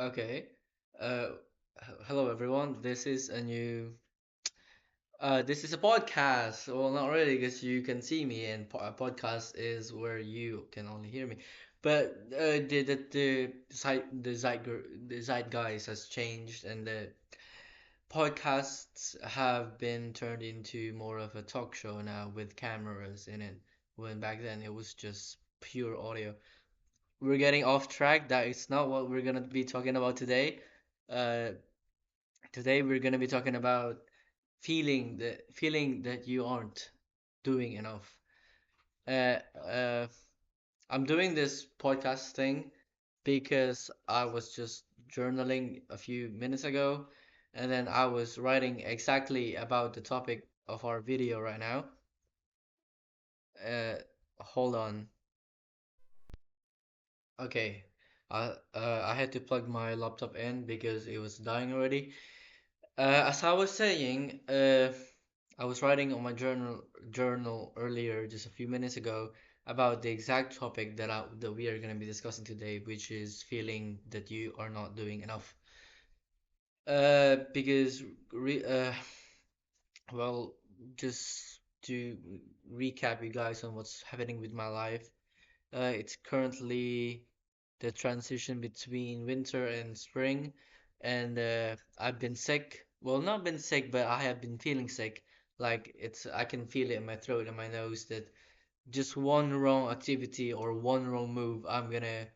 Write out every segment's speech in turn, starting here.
Okay. Uh, Hello everyone. This is a podcast. Well, not really, because you can see me, and a podcast is where you can only hear me. But the zeitgeist has changed, and the podcasts have been turned into more of a talk show now with cameras in it. When back then it was just pure audio. We're getting off track. That is not what we're gonna be talking about today. Uh, Today we're gonna be talking about feeling that you aren't doing enough. Uh, uh, I'm doing this podcast thing because I was just journaling a few minutes ago, and then I was writing exactly about the topic of our video right now. Uh, Hold on. Okay. I had to plug my laptop in because it was dying already. As I was saying, I was writing on my journal earlier, just a few minutes ago, about the exact topic that we are going to be discussing today, which is feeling that you are not doing enough. Because re well, just to recap you guys on what's happening with my life. It's currently the transition between winter and spring, and I've been sick. Well, not been sick, but I have been feeling sick. Like I can feel it in my throat and my nose that just one wrong activity or one wrong move, I'm gonna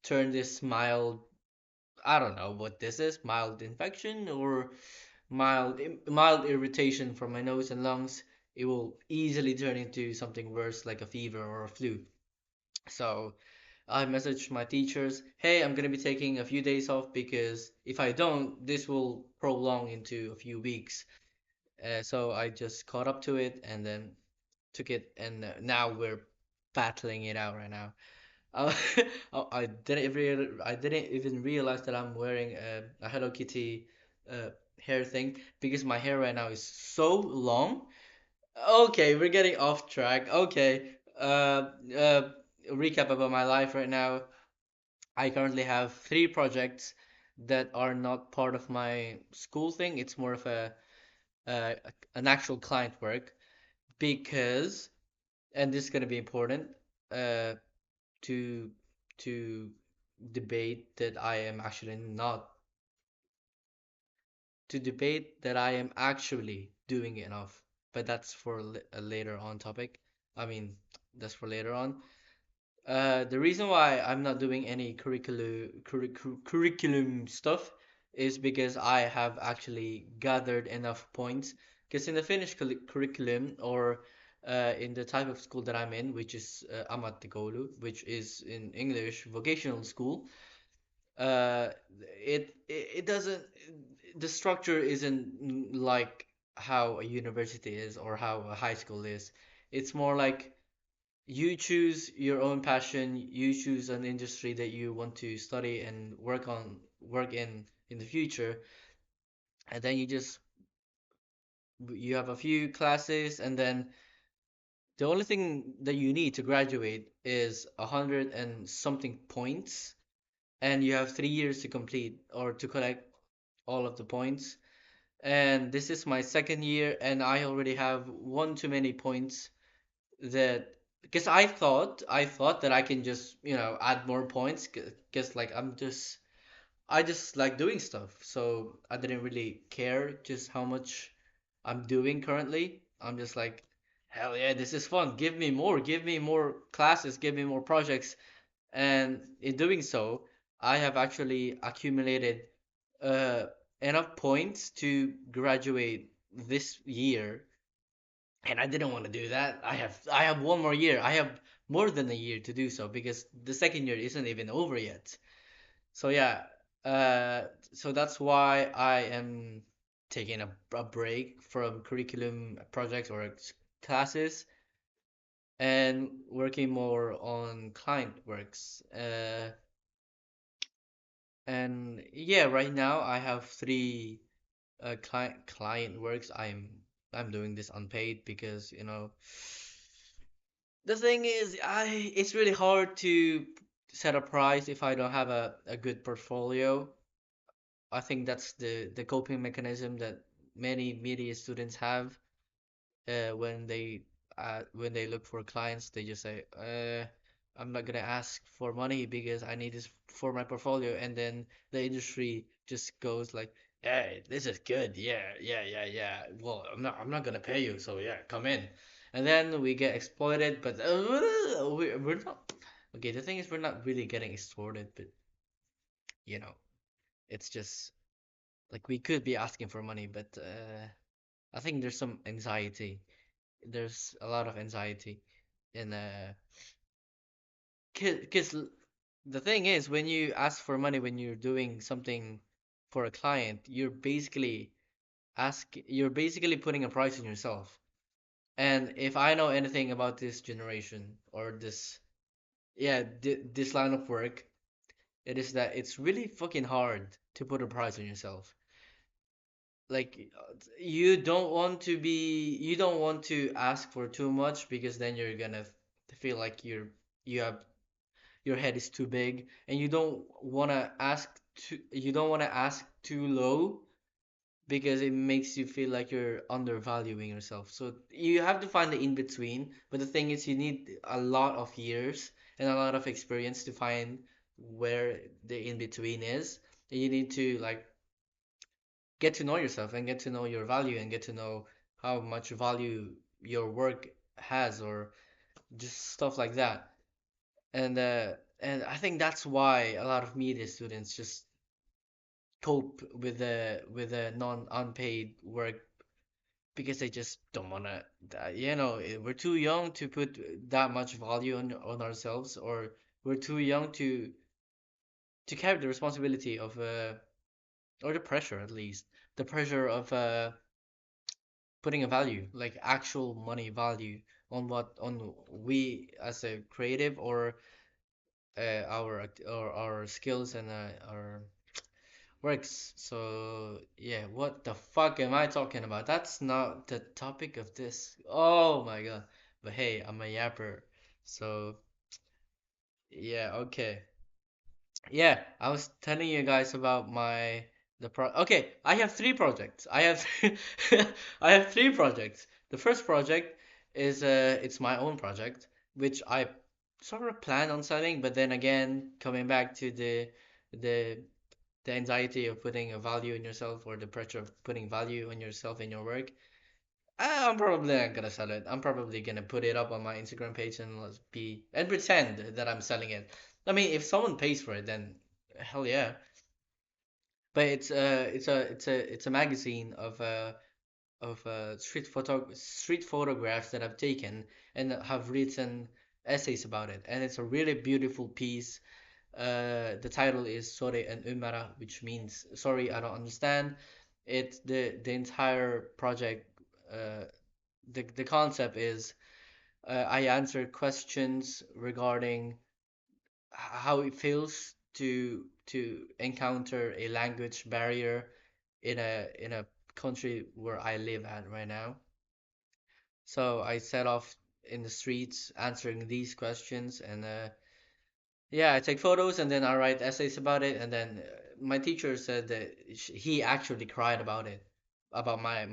turn this mild, I don't know what this is, mild infection or mild irritation from my nose and lungs. It will easily turn into something worse like a fever or a flu. So I messaged my teachers, hey, I'm gonna be taking a few days off because if I don't, this will prolong into a few weeks. So I just caught up to it and then took it, and now we're battling it out right now. Uh, I didn't even realize that I'm wearing a Hello Kitty uh, hair thing because my hair right now is so long. Okay, we're getting off track. Okay, recap about my life right now. I currently have three projects that are not part of my school thing. It's more of uh, an actual client work because, and this is going to be important, uh, to to debate that I am actually not to debate that I am actually doing enough. But that's for a later on topic. I mean, that's for later on. The reason why I'm not doing any curriculum stuff is because I have actually gathered enough points. Because in the Finnish curriculum, or in the type of school that I'm in, which is ammattikoulu, which is in English vocational school, uh, it doesn't, the structure isn't like how a university is or how a high school is. It's more like you choose your own passion, you choose an industry that you want to study and work in the future, and then you have a few classes, and then the only thing that you need to graduate is 100 and something points, and you have 3 years to complete or to collect all of the points. And this is my second year, and I already have one too many points that, because I thought that I can just add more points because like I just like doing stuff, so I didn't really care just how much I'm doing currently. I'm just like, hell yeah, this is fun, give me more classes, give me more projects. And in doing so, I have actually accumulated uh enough points to graduate this year, and I didn't want to do that. I have one more year. I have more than a year to do so because the second year isn't even over yet. So yeah, so that's why I am taking a break from curriculum projects or classes and working more on client works. And yeah, right now I have three client works. I'm doing this unpaid because the thing is, it's really hard to set a price if I don't have a good portfolio. I think that's the coping mechanism that many media students have when they look for clients. They just say, I'm not gonna ask for money because I need this for my portfolio, and then the industry just goes like, hey, this is good, yeah, yeah, yeah, yeah. Well, I'm not gonna pay you, so yeah, come in, and then we get exploited. But we're not. Okay, the thing is, we're not really getting exploited, but you know, it's just like we could be asking for money, but I think there's some anxiety. There's a lot of anxiety in because the thing is when you ask for money when you're doing something for a client, you're basically putting a price on yourself. And if I know anything about this generation or this yeah, this line of work, it is that it's really fucking hard to put a price on yourself. Like you don't want to ask for too much because then you're gonna feel like you have your head is too big, and you don't want to ask too low because it makes you feel like you're undervaluing yourself. So you have to find the in between, but the thing is you need a lot of years and a lot of experience to find where the in between is. And you need to like get to know yourself and get to know your value and get to know how much value your work has or just stuff like that. And I think that's why a lot of media students just cope with the non unpaid work because they just don't wanna, we're too young to put that much value on ourselves, or we're too young to carry the responsibility of or the pressure at least, the pressure of putting a value, like actual money value on we as a creative or our skills and our works. So yeah, what the fuck am I talking about? That's not the topic of this. Oh my god. But hey, I'm a yapper. So yeah, okay. Yeah, I was telling you guys about my the pro okay, I have three projects. I have three projects. The first project is it's my own project, which I sort of plan on selling, but then again, coming back to the the anxiety of putting a value in yourself or the pressure of putting value on yourself in your work, I'm probably not gonna sell it. I'm probably gonna put it up on my Instagram page and pretend that I'm selling it. I mean, if someone pays for it, then hell yeah. But it's a magazine of street photographs that I've taken and have written essays about it, and it's a really beautiful piece. The title is Sore and Umara, which means sorry, I don't understand. It the entire project, the concept is I answer questions regarding how it feels to encounter a language barrier in a country where I live at right now. So I set off in the streets answering these questions, and yeah, I take photos and then I write essays about it. And then my teacher said that he actually cried about it, about my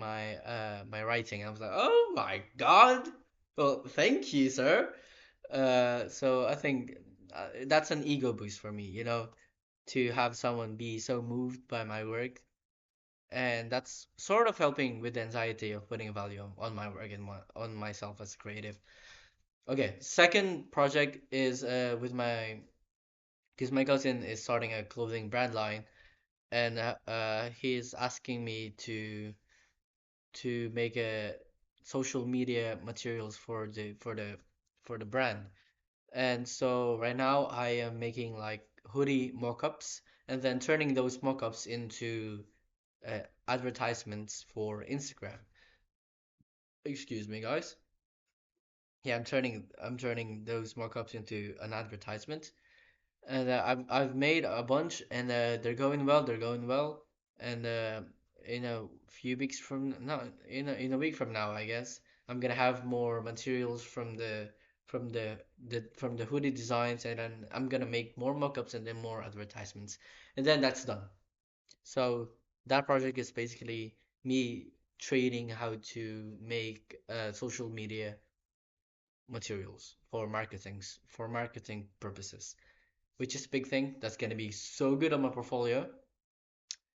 writing. I was like, oh my God. Well, thank you, sir. So I think that's an ego boost for me, to have someone be so moved by my work. And that's sort of helping with the anxiety of putting a value on my work and on myself as a creative. Okay, second project is with my because my cousin is starting a clothing brand line, and he's asking me to make a social media materials for the brand. And so right now I am making like hoodie mock-ups and then turning those mock-ups into advertisements for Instagram. Excuse me, guys. Yeah, I'm turning those mock-ups into an advertisement. And I've made a bunch, and they're going well. They're going well. And in a few weeks from now, in a week from now, I guess I'm gonna have more materials from the hoodie designs, and then I'm gonna make more mock-ups and then more advertisements, and then that's done. So that project is basically me training how to make social media materials for marketing purposes, which is a big thing. That's gonna be so good on my portfolio.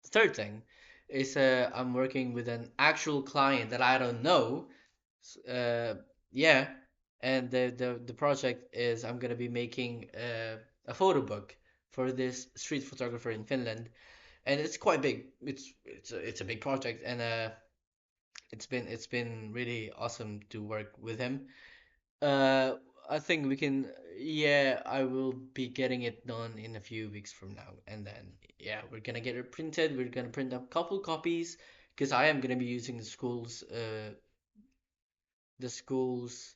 The third thing is I'm working with an actual client that I don't know. Yeah, and the project is I'm gonna be making a photo book for this street photographer in Finland, and it's quite big. It's a big project, and it's been really awesome to work with him. Uh, I think we can. Yeah, I will be getting it done in a few weeks from now, and then yeah, we're gonna get it printed. We're gonna print up a couple copies because I am gonna be using the school's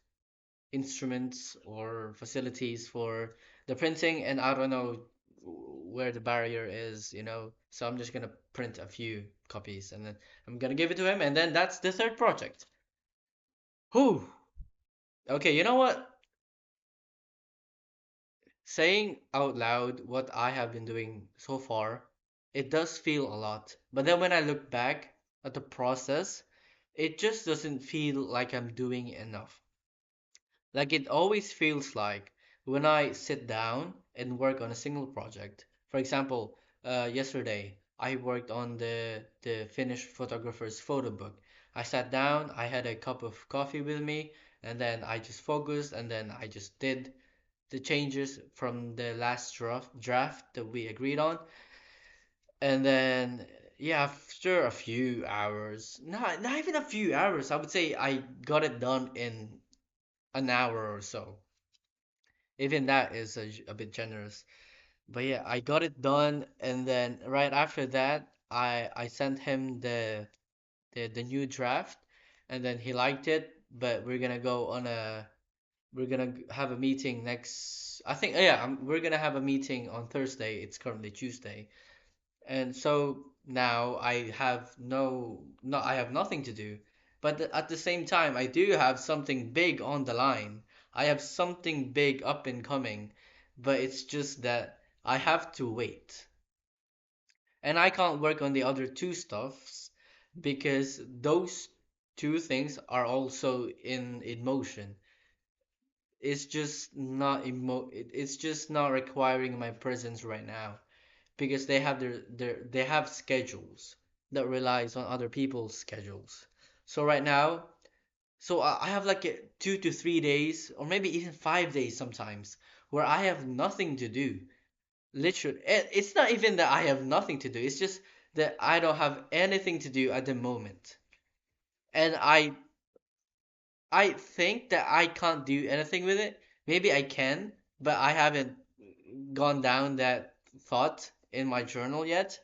instruments or facilities for the printing, and I don't know where the barrier is, So I'm just gonna print a few copies, and then I'm gonna give it to him, and then that's the third project. Whew. Okay, you know what? Saying out loud what I have been doing so far, it does feel a lot. But then when I look back at the process, it just doesn't feel like I'm doing enough. Like it always feels like when I sit down and work on a single project. For example, yesterday I worked on the Finnish photographer's photo book. I sat down, I had a cup of coffee with me, and then I just focused, and then I just did the changes from the last draft that we agreed on. And then, yeah, after a few hours, not even a few hours, I would say I got it done in an hour or so. Even that is a bit generous. But yeah, I got it done, and then right after that, I sent him the new draft, and then he liked it. But we're gonna have a meeting next. I think yeah, we're gonna have a meeting on Thursday. It's currently Tuesday, and so now I have nothing to do. But at the same time, I do have something big on the line. I have something big up and coming, but it's just that I have to wait. And I can't work on the other two stuffs because those two things are also in motion. It's just not requiring my presence right now because they have they have schedules that relies on other people's schedules. So right now, I have like 2 to 3 days or maybe even 5 days sometimes where I have nothing to do. Literally, it's not even that I have nothing to do. It's just that I don't have anything to do at the moment. And I think that I can't do anything with it. Maybe I can, but I haven't gone down that thought in my journal yet.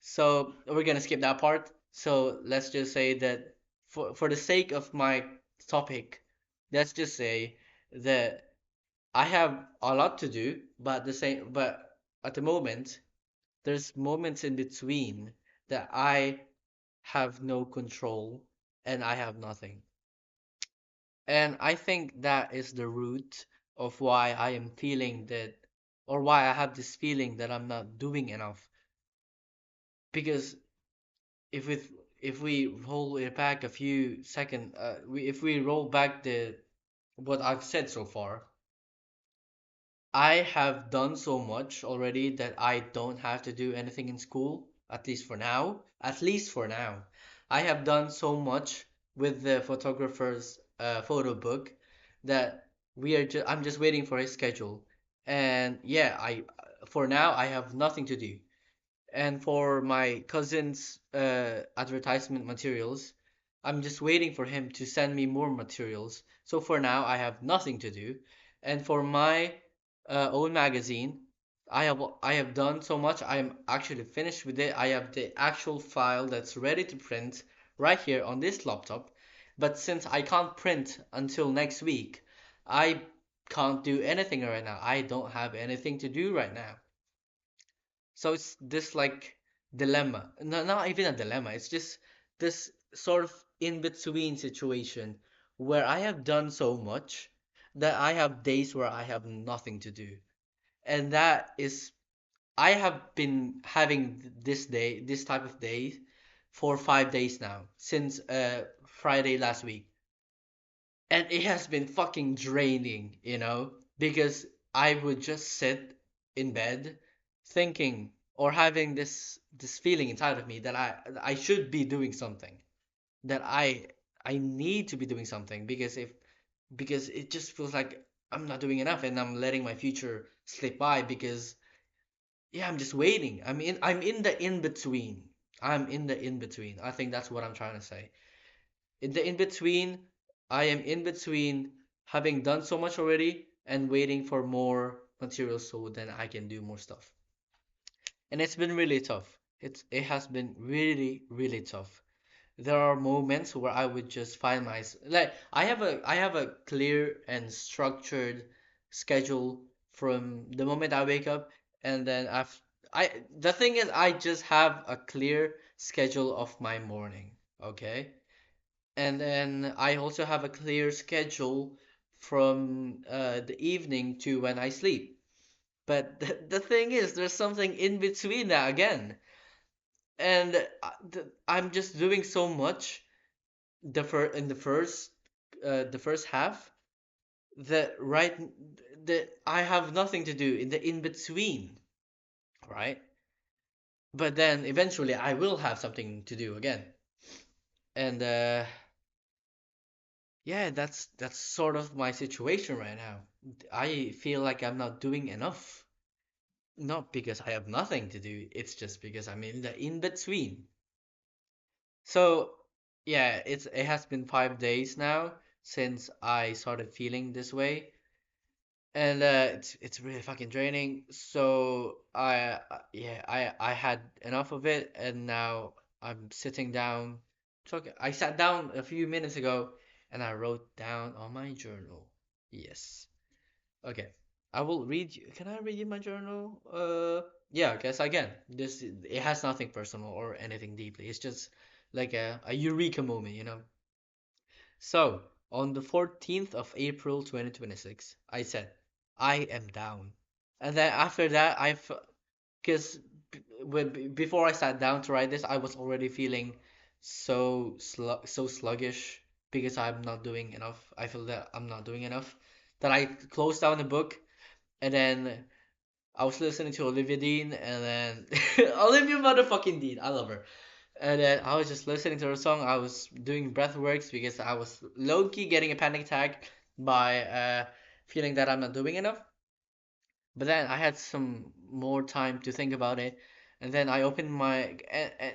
So we're gonna skip that part. So let's just say that for the sake of my topic, let's just say that I have a lot to do, but at the moment, there's moments in between that I have no control and I have nothing. And I think that is the root of why I am feeling that, or why I have this feeling that I'm not doing enough. Because if we if we roll it back a few second, if we roll back the what I've said so far, I have done so much already that I don't have to do anything in school, at least for now. At least for now. I have done so much with the photographer's photo book that I'm just waiting for his schedule. And yeah, I for now I have nothing to do. And for my cousin's advertisement materials, I'm just waiting for him to send me more materials. So for now, I have nothing to do. And for my own magazine, I have done so much. I'm actually finished with it. I have the actual file that's ready to print right here on this laptop. But since I can't print until next week, I can't do anything right now. I don't have anything to do right now. So it's this like dilemma. No, not even a dilemma. It's just this sort of in between situation where I have done so much that I have days where I have nothing to do. And that is I have been having this type of day for 5 days now, since Friday last week. And it has been fucking draining, because I would just sit in bed thinking or having this feeling inside of me that I should be doing something, that I need to be doing something, because it just feels like I'm not doing enough and I'm letting my future slip by because yeah, I'm just waiting. I'm in the in between. I'm in the in between. I think that's what I'm trying to say. In the in between, I am in between having done so much already and waiting for more material so then I can do more stuff. And it's been really tough. It has been really, really tough. There are moments where I would just find myself like I have a clear and structured schedule from the moment I wake up, and then after the thing is I just have a clear schedule of my morning, okay? And then I also have a clear schedule from the evening to when I sleep. But the thing is, there's something in between that again. And I'm just doing so much in the first half that right that I have nothing to do in the in between, right? But then eventually I will have something to do again. And yeah, that's sort of my situation right now. I feel like I'm not doing enough. Not because I have nothing to do, it's just because I'm in the in between. So, yeah, it has been 5 days now since I started feeling this way, and it's really fucking draining. So yeah, I had enough of it, and now I'm sitting down. I sat down a few minutes ago, and I wrote down on my journal. Yes. Okay. I will read you. Can I read you my journal? Yeah, I guess I can. This it has nothing personal or anything deeply. It's just like a eureka moment. So, on the 14th of April 2026, I said, I am down. And then after that, because before I sat down to write this, I was already feeling so sluggish because I'm not doing enough. I feel that I'm not doing enough. That I closed down the book, and then I was listening to Olivia Dean, and then Olivia motherfucking Dean, I love her. And then I was just listening to her song. I was doing breathworks because I was low key getting a panic attack by feeling that I'm not doing enough. But then I had some more time to think about it, and then I opened and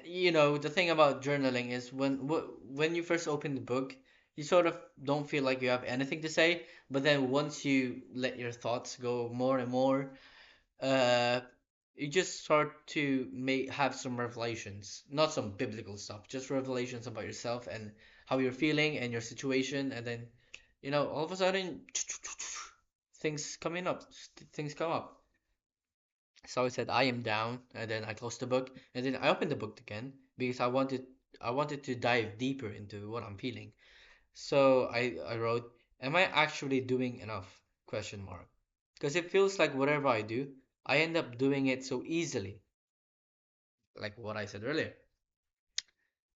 the thing about journaling is when you first open the book, you sort of don't feel like you have anything to say, but then once you let your thoughts go more and more, uh, you just start to have some revelations, not some biblical stuff, just revelations about yourself and how you're feeling and your situation, and then all of a sudden things come up. So I said I am down, and then I closed the book, and then I opened the book again because I wanted to dive deeper into what I'm feeling. So I wrote, "Am I actually doing enough?" Question mark. Because it feels like whatever I do, I end up doing it so easily, like what I said earlier.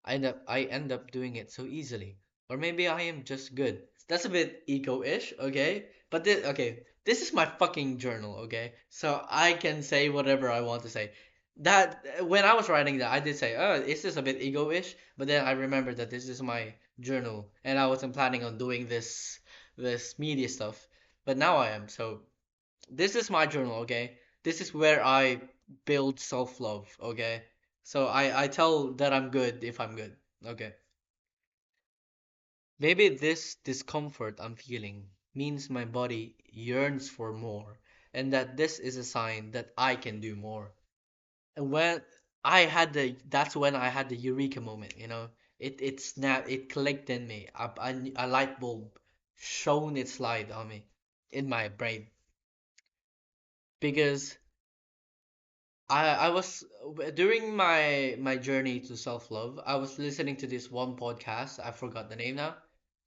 I end up doing it so easily. Or maybe I am just good. That's a bit ego-ish, okay? But this is my fucking journal, okay? So I can say whatever I want to say. That when I was writing that, I did say, "Oh, is this a bit ego-ish?" But then I remembered that this is my journal, and I wasn't planning on doing this media stuff. But now I am. So this is my journal, okay? This is where I build self-love, okay? So I tell that I'm good if I'm good. Okay. Maybe this discomfort I'm feeling means my body yearns for more, and that this is a sign that I can do more. And that's when I had the eureka moment. It snapped, it clicked in me. A light bulb shone its light on me in my brain because I was during my journey to self-love, I was listening to this one podcast. I forgot the name now.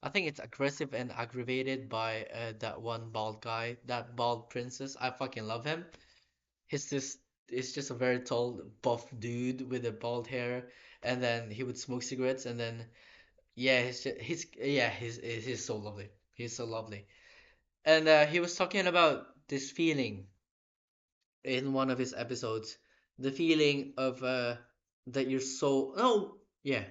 I think it's Aggressive and Aggravated by that one bald guy, that bald princess. I fucking love him. He's this is just a very tall, buff dude with a bald hair, and then he would smoke cigarettes, and then yeah, he's so lovely. He's so lovely, and he was talking about this feeling in one of his episodes, the feeling of that your soul. Oh, yeah,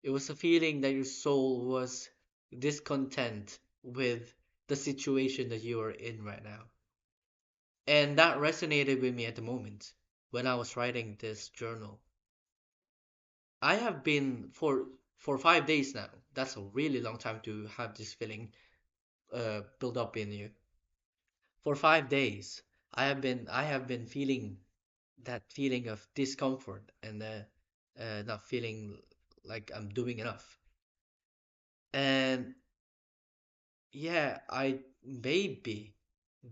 it was a feeling that your soul was discontent with the situation that you are in right now. And that resonated with me at the moment when I was writing this journal. I have been for 5 days now. That's a really long time to have this feeling build up in you. For 5 days, I have been feeling that feeling of discomfort and not feeling like I'm doing enough. And yeah, I maybe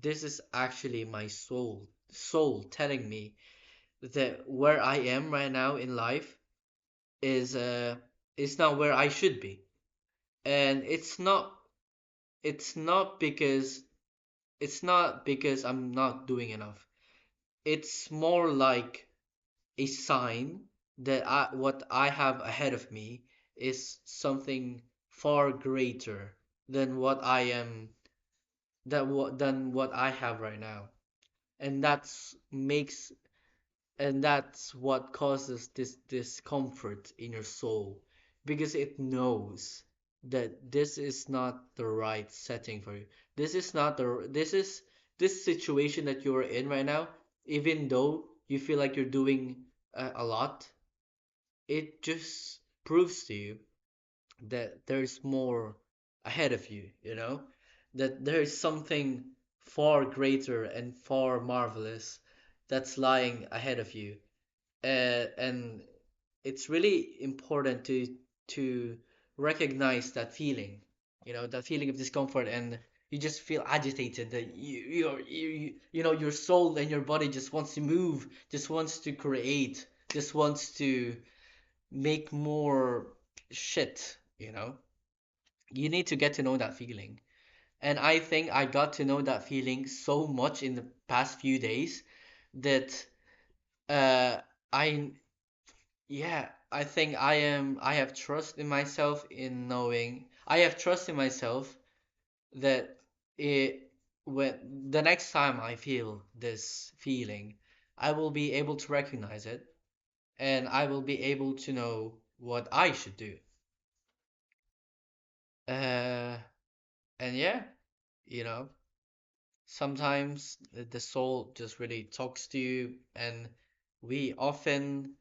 this is actually my soul telling me that where I am right now in life is is not where I should be. And it's not because I'm not doing enough. It's more like a sign that what I have ahead of me is something far greater than what I am than what I have right now. And that's what causes this discomfort in your soul, because it knows that this is not the right setting for you. This is not the this situation that you're in right now. Even though you feel like you're doing a lot, it just proves to you that there's more ahead of you, that there is something far greater and far marvelous that's lying ahead of you. And it's really important to recognize that feeling, that feeling of discomfort, and you just feel agitated that your soul and your body just wants to move, just wants to create, just wants to make more shit. You need to get to know that feeling. And I think I got to know that feeling so much in the past few days that uh I yeah, I think I have trust in myself, in knowing I have trust in myself that it when the next time I feel this feeling, I will be able to recognize it, and I will be able to know what I should do. Uh and yeah, you know, sometimes the soul just really talks to you, and we often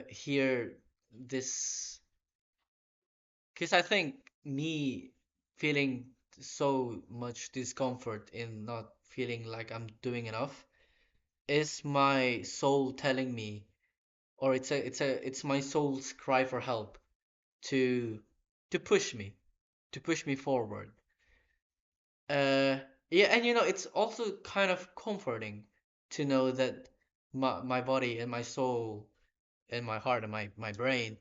hear this. Because I think me feeling so much discomfort in not feeling like I'm doing enough is my soul telling me, or it's my soul's cry for help to to push me to push me forward. Uh, yeah, and it's also kind of comforting to know that my body and my soul and my heart and my brain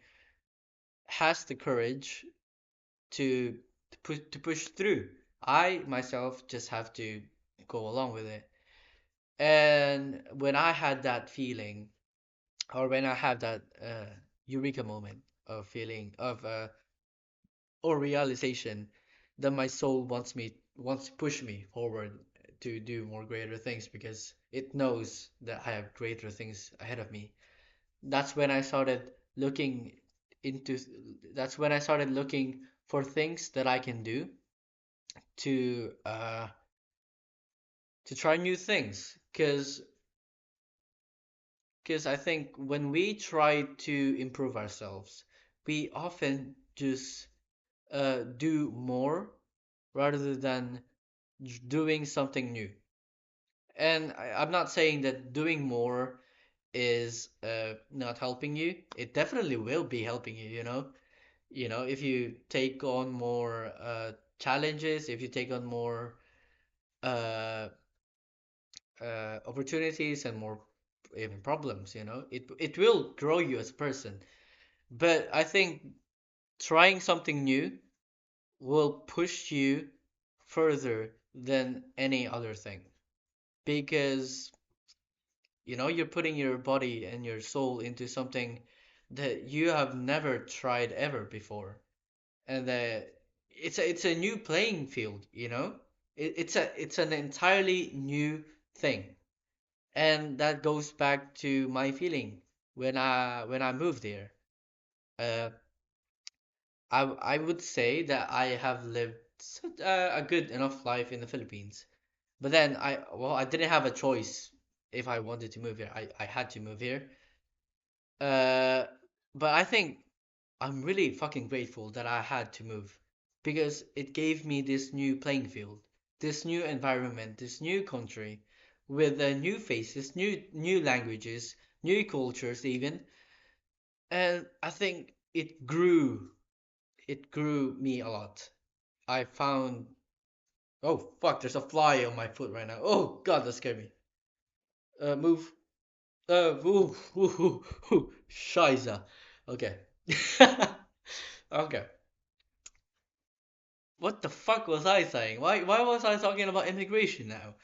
has the courage to to push through. I myself just have to go along with it. And when I had that feeling, or when I had that eureka moment of feeling of or realization that my soul wants to push me forward to do more greater things, because it knows that I have greater things ahead of me. That's when I started looking into that's when I started looking for things that I can do to try new things, because I think when we try to improve ourselves, we often just do more rather than doing something new. And I'm not saying that doing more is not helping you. It definitely will be helping you, if you take on more challenges, if you take on more uh, opportunities and more even problems, it will grow you as a person. But I think trying something new will push you further than any other thing, because You're putting your body and your soul into something that you have never tried ever before. And it's a new playing field, you know? It's an entirely new thing. And that goes back to my feeling when I moved here. Uh, I would say that I have lived a good enough life in the Philippines. But then I didn't have a choice if I wanted to move here. I had to move here. Uh, but I think I'm really fucking grateful that I had to move because it gave me this new playing field, this new environment, this new country with new faces, new languages, new cultures even. And I think it grew me a lot. I found Oh fuck, there's a fly on my foot right now. Oh god, that scared me. Move. Ooh, ooh, ooh, ooh. Scheiße. Okay. Okay. What the fuck was I saying? Why was I talking about immigration now?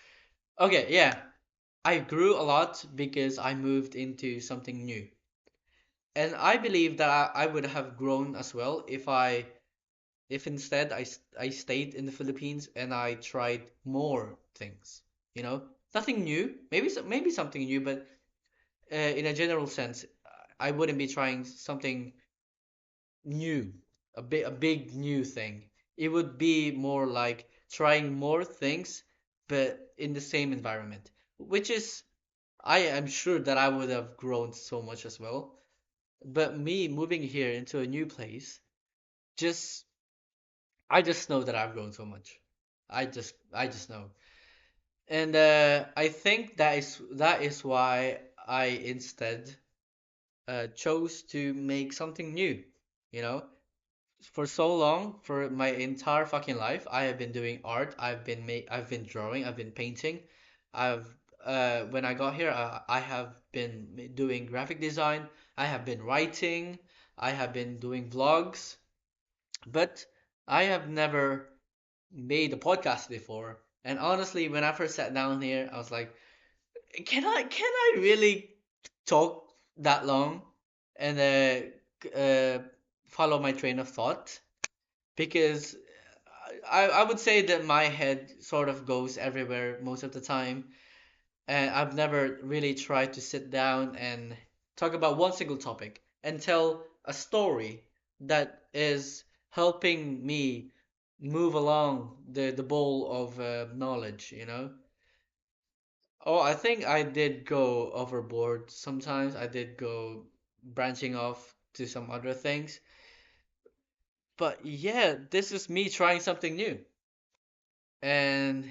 Okay, yeah. I grew a lot because I moved into something new. And I believe that I would have grown as well if instead I stayed in the Philippines and I tried more things. Nothing new. Maybe something new, but in a general sense, I wouldn't be trying something new, a big new thing. It would be more like trying more things, but in the same environment, which is I am sure that I would have grown so much as well. But me moving here into a new place, just I just know that I've grown so much. I just know. And I think that is why I instead chose to make something new. You know, for so long, for my entire fucking life, I have been doing art. I've been drawing. I've been painting. I've when I got here, I have been doing graphic design. I have been writing. I have been doing vlogs, but I have never made a podcast before. And honestly, when I first sat down here, I was like, can I really talk that long and follow my train of thought? Because I would say that my head sort of goes everywhere most of the time, and I've never really tried to sit down and talk about one single topic and tell a story that is helping me move along the bowl of knowledge. Oh, I think I did go overboard sometimes. I did go branching off to some other things. But yeah, this is me trying something new. And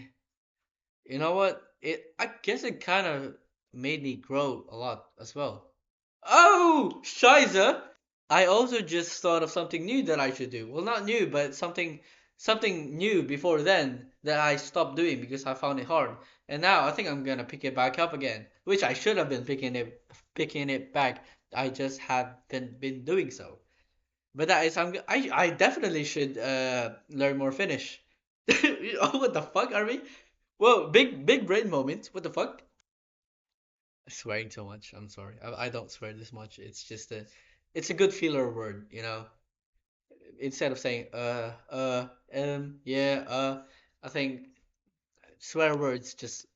you know what? I guess it kind of made me grow a lot as well. Oh, Shiza! I also just thought of something new that I should do. Well, not new, but something new before then that I stopped doing because I found it hard. And now I think I'm gonna pick it back up again, which I should have been picking it back. I just haven't been doing so. But that is I definitely should learn more Finnish. Oh, what the fuck are we? Whoa, big brain moment. What the fuck? Swearing too much. I'm sorry. I don't swear this much. It's a good filler word. Instead of saying yeah, I think swear words just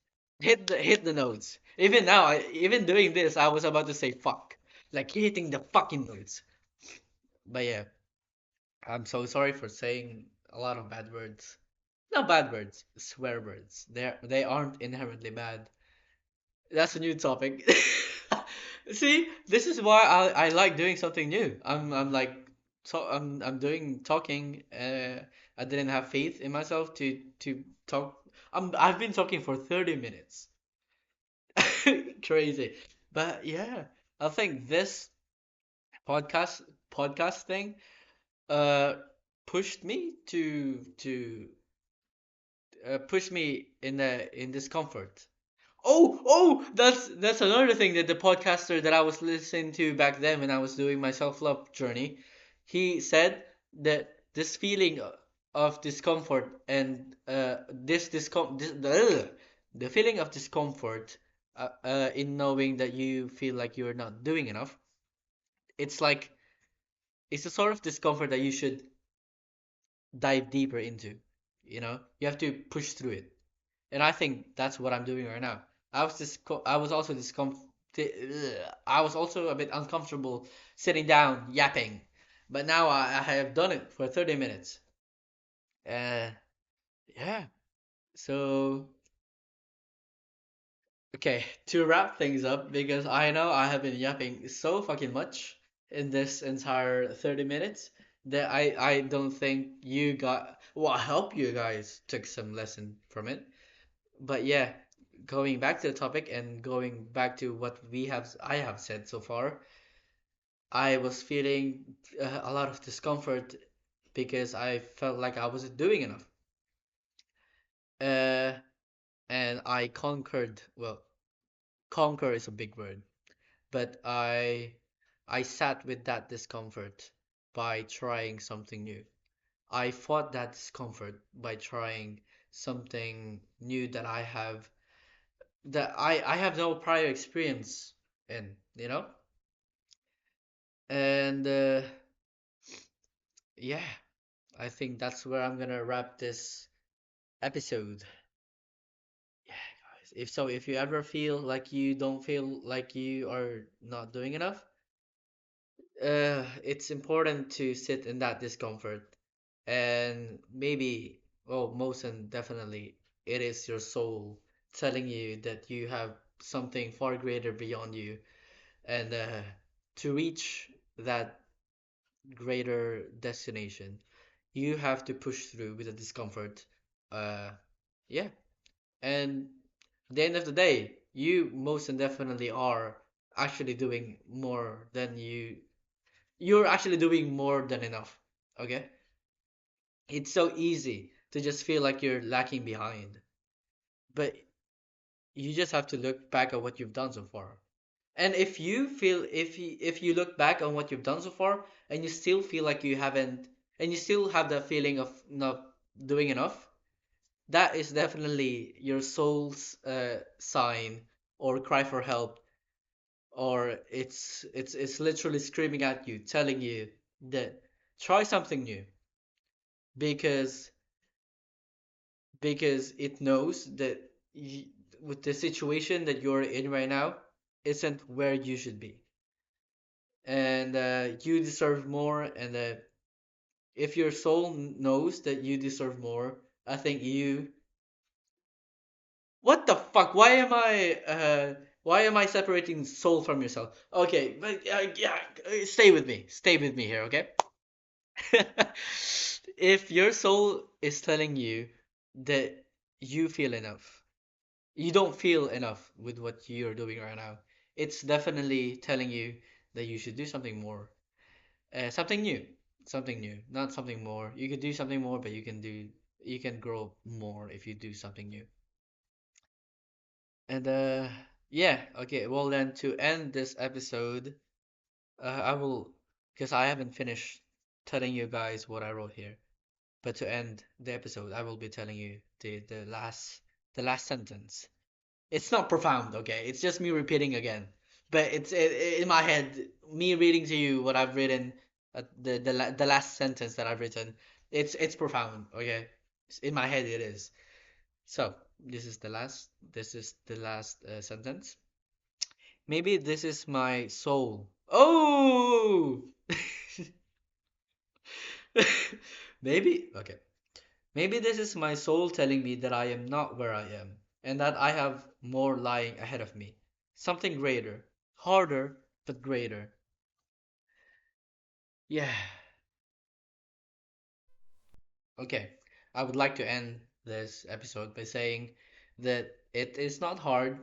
hit the notes. Even now, even doing this, I was about to say fuck, like hitting the fucking notes. But yeah, I'm so sorry for saying a lot of bad words. Not bad words, swear words. They aren't inherently bad. That's a new topic. See, this is why I like doing something new. I'm like I'm doing talking. I didn't have faith in myself to talk. I've been talking for 30 minutes. Crazy. But yeah, I think this podcast podcast thing uh pushed me to push me in discomfort. Oh, that's another thing that the podcaster that I was listening to back then when I was doing my self-love journey, he said that this feeling of discomfort and the feeling of discomfort in knowing that you feel like you're not doing enough. It's like it's a sort of discomfort that you should dive deeper into. You have to push through it, and I think that's what I'm doing right now. I was also I was also a bit uncomfortable sitting down yapping, but now I have done it for 30 minutes. Uh, yeah. So, okay, to wrap things up, because I know I have been yapping so fucking much in this entire 30 minutes that I don't think you got, well, I hope you guys took some lesson from it. But yeah, going back to the topic and going back to what I have said so far, I was feeling a lot of discomfort because I felt like I wasn't doing enough. Uh, and I conquered, well, conquer is a big word, but I sat with that discomfort by trying something new. I fought that discomfort by trying something new that I have no prior experience in. And yeah, I think that's where I'm gonna wrap this episode. Yeah, guys. If you ever feel like you don't feel like you are not doing enough, it's important to sit in that discomfort. And maybe, well, most and definitely, it is your soul telling you that you have something far greater beyond you. And to reach that greater destination, you have to push through with the discomfort. Uh, yeah. And at the end of the day, you most and definitely are actually doing more than you're actually doing more than enough. Okay? It's so easy to just feel like you're lacking behind. But you just have to look back at what you've done so far. And if you look back on what you've done so far and you still feel like you haven't and you still have that feeling of not doing enough, that is definitely your soul's sign or cry for help, or it's literally screaming at you, telling you that try something new, because because it knows that y with the situation that you're in right now isn't where you should be, and you deserve more. And if your soul knows that you deserve more, I think you. What the fuck? Why am I separating soul from yourself? Okay, but yeah, stay with me. Stay with me here, okay? If your soul is telling you that you feel enough, you don't feel enough with what you're doing right now, it's definitely telling you that you should do something more, something new, something new, not something more. You could do something more, but you can grow more if you do something new. And yeah, okay. Well then, to end this episode, I will, because I haven't finished telling you guys what I wrote here. But to end the episode, I will be telling you the last sentence. It's not profound, okay? It's just me repeating again. But in my head, me reading to you what I've written, the last sentence that I've written. It's profound, okay? In my head, it is. So this is the last sentence. Maybe this is my soul. Oh! Maybe, okay. Maybe this is my soul telling me that I am not where I am, and that I have more lying ahead of me. Something greater, harder, but greater. Yeah. Okay. I would like to end this episode by saying that it is not hard,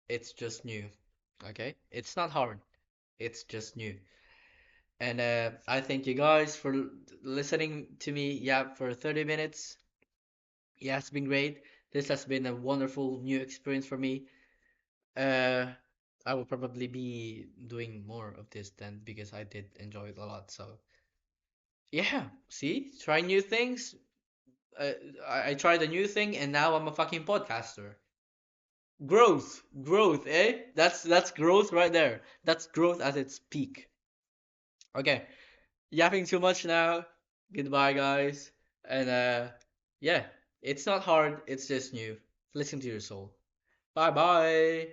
it's just new. Okay? It's not hard, it's just new. And I thank you guys for listening to me, yeah, for 30 minutes. Yeah, it's been great. This has been a wonderful new experience for me. Uh, I will probably be doing more of this then, because I did enjoy it a lot. So yeah, see, try new things. Uh, I tried a new thing and now I'm a fucking podcaster. Growth, eh? That's growth right there. That's growth at its peak. Okay, yapping too much now. Goodbye, guys. And yeah, it's not hard. It's just new. Listen to your soul. Bye bye.